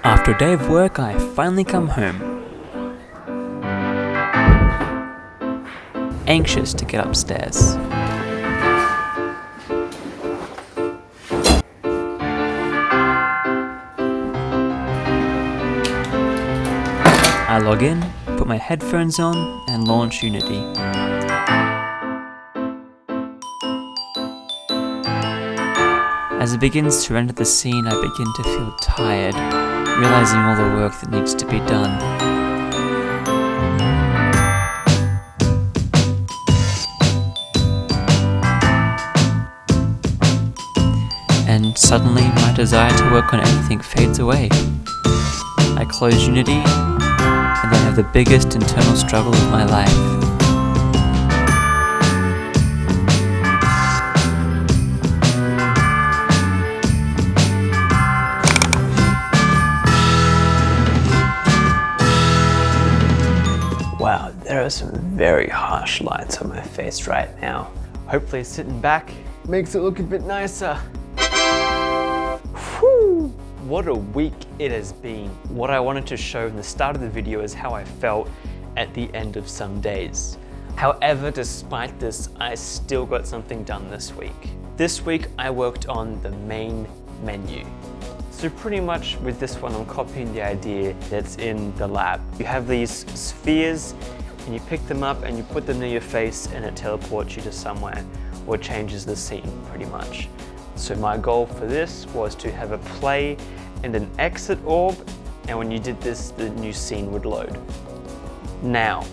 After a day of work, I finally come home. Anxious to get upstairs. I log in, put my headphones on, and launch Unity. As it begins to render the scene, I begin to feel tired, realizing all the work that needs to be done. And suddenly my desire to work on anything fades away. I close Unity, and then have the biggest internal struggle of my life. Wow, there are some very harsh lights on my face right now. Hopefully sitting back makes it look a bit nicer. Whew. What a week it has been. What I wanted to show in the start of the video is how I felt at the end of some days. However, despite this, I still got something done this week. This week I worked on the main menu. So pretty much with this one, I'm copying the idea that's in the lab. You have these spheres and you pick them up and you put them near your face and it teleports you to somewhere or changes the scene pretty much. So my goal for this was to have a play and an exit orb, and when you did this, the new scene would load. Now,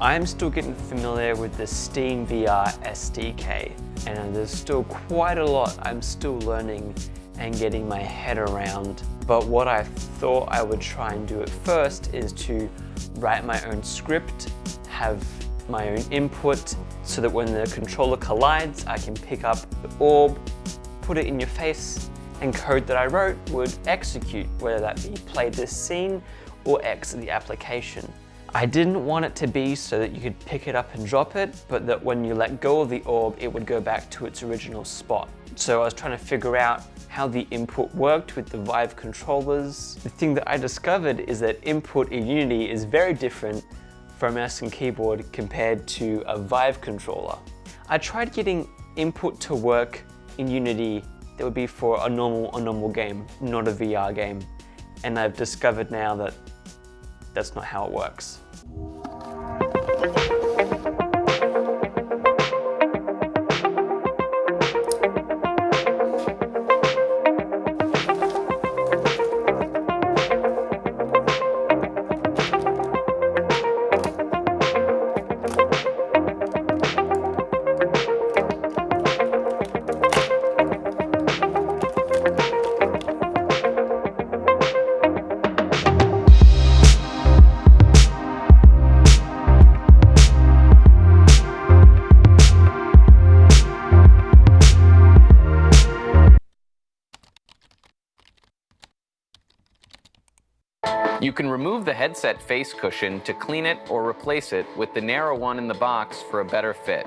I'm still getting familiar with the Steam VR SDK, and there's still quite a lot I'm still learning and getting my head around. But what I thought I would try and do at first is to write my own script, have my own input, so that when the controller collides, I can pick up the orb, put it in your face, and code that I wrote would execute, whether that be play this scene or exit the application. I didn't want it to be so that you could pick it up and drop it, but that when you let go of the orb, it would go back to its original spot. So I was trying to figure out how the input worked with the Vive controllers. The thing that I discovered is that input in Unity is very different from mouse and keyboard compared to a Vive controller. I tried getting input to work in Unity that would be for a normal game, not a VR game. And I've discovered now that that's not how it works. You can remove the headset face cushion to clean it or replace it with the narrow one in the box for a better fit.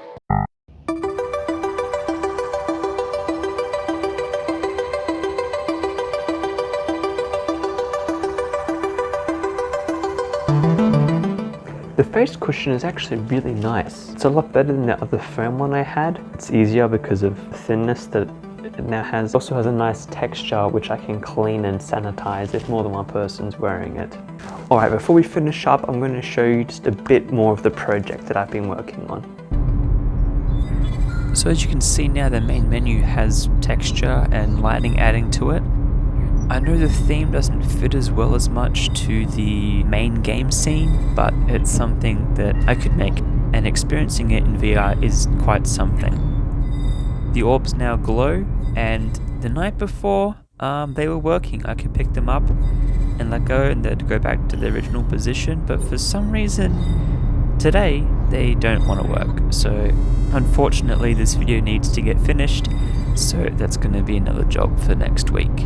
The face cushion is actually really nice. It's a lot better than the other foam one I had. It's easier because of the thinness that it now has. It also has a nice texture which I can clean and sanitize if more than one person's wearing it. Alright, before we finish up, I'm going to show you just a bit more of the project that I've been working on. So as you can see now, the main menu has texture and lighting adding to it. I know the theme doesn't fit as well as much to the main game scene, but it's something that I could make, and experiencing it in VR is quite something. The orbs now glow, and the night before they were working. I could pick them up and let go and they'd go back to their original position, but for some reason today they don't want to work. So unfortunately this video needs to get finished, so that's going to be another job for next week.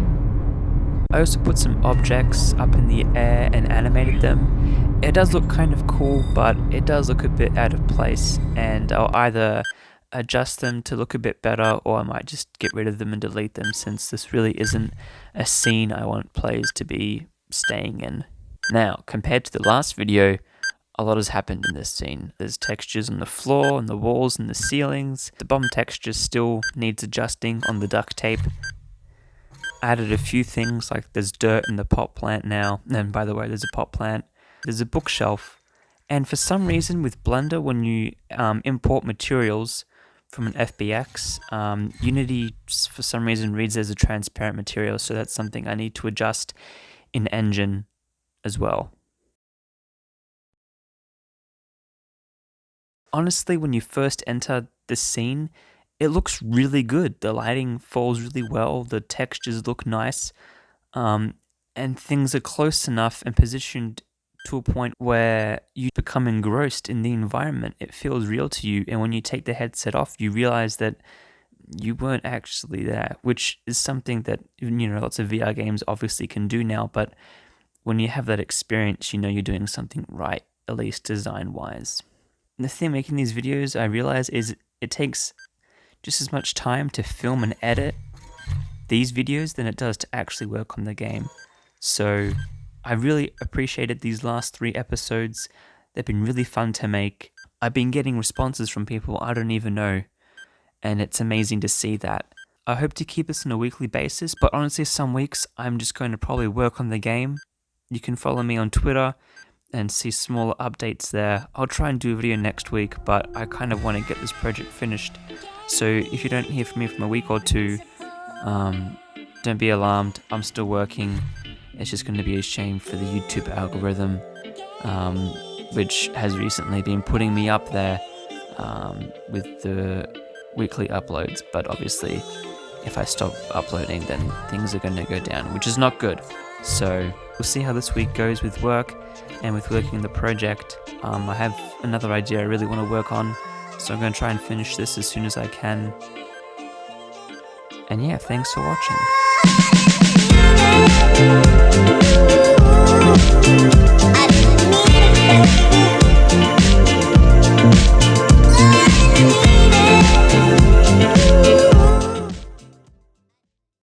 I also put some objects up in the air and animated them. It does look kind of cool, but it does look a bit out of place, and I'll either adjust them to look a bit better, or I might just get rid of them and delete them, since this really isn't a scene I want players to be staying in. Now, compared to the last video, a lot has happened in this scene. There's textures on the floor, and the walls, and the ceilings. The bottom texture still needs adjusting on the duct tape. I added a few things, like there's dirt in the pot plant now. And by the way, there's a pot plant. There's a bookshelf. And for some reason with Blender, when you import materials from an FBX, Unity for some reason reads as a transparent material. So that's something I need to adjust in Engine as well. Honestly, when you first enter the scene, it looks really good. The lighting falls really well, the textures look nice, and things are close enough and positioned to a point where you become engrossed in the environment. It feels real to you, and when you take the headset off, you realize that you weren't actually there, which is something that, lots of VR games obviously can do now, but when you have that experience, you're doing something right, at least design-wise. The thing making these videos, I realize, is it takes just as much time to film and edit these videos than it does to actually work on the game. So I really appreciated these last 3 episodes. They've been really fun to make. I've been getting responses from people I don't even know, and it's amazing to see that. I hope to keep this on a weekly basis, but honestly, some weeks I'm just going to probably work on the game. You can follow me on Twitter and see smaller updates there. I'll try and do a video next week, but I kind of want to get this project finished. So if you don't hear from me from a week or 2, don't be alarmed. I'm still working. It's just going to be a shame for the YouTube algorithm, which has recently been putting me up there with the weekly uploads. But obviously, if I stop uploading, then things are going to go down, which is not good. So we'll see how this week goes with work and with working on the project. I have another idea I really want to work on, so I'm going to try and finish this as soon as I can. And yeah, thanks for watching.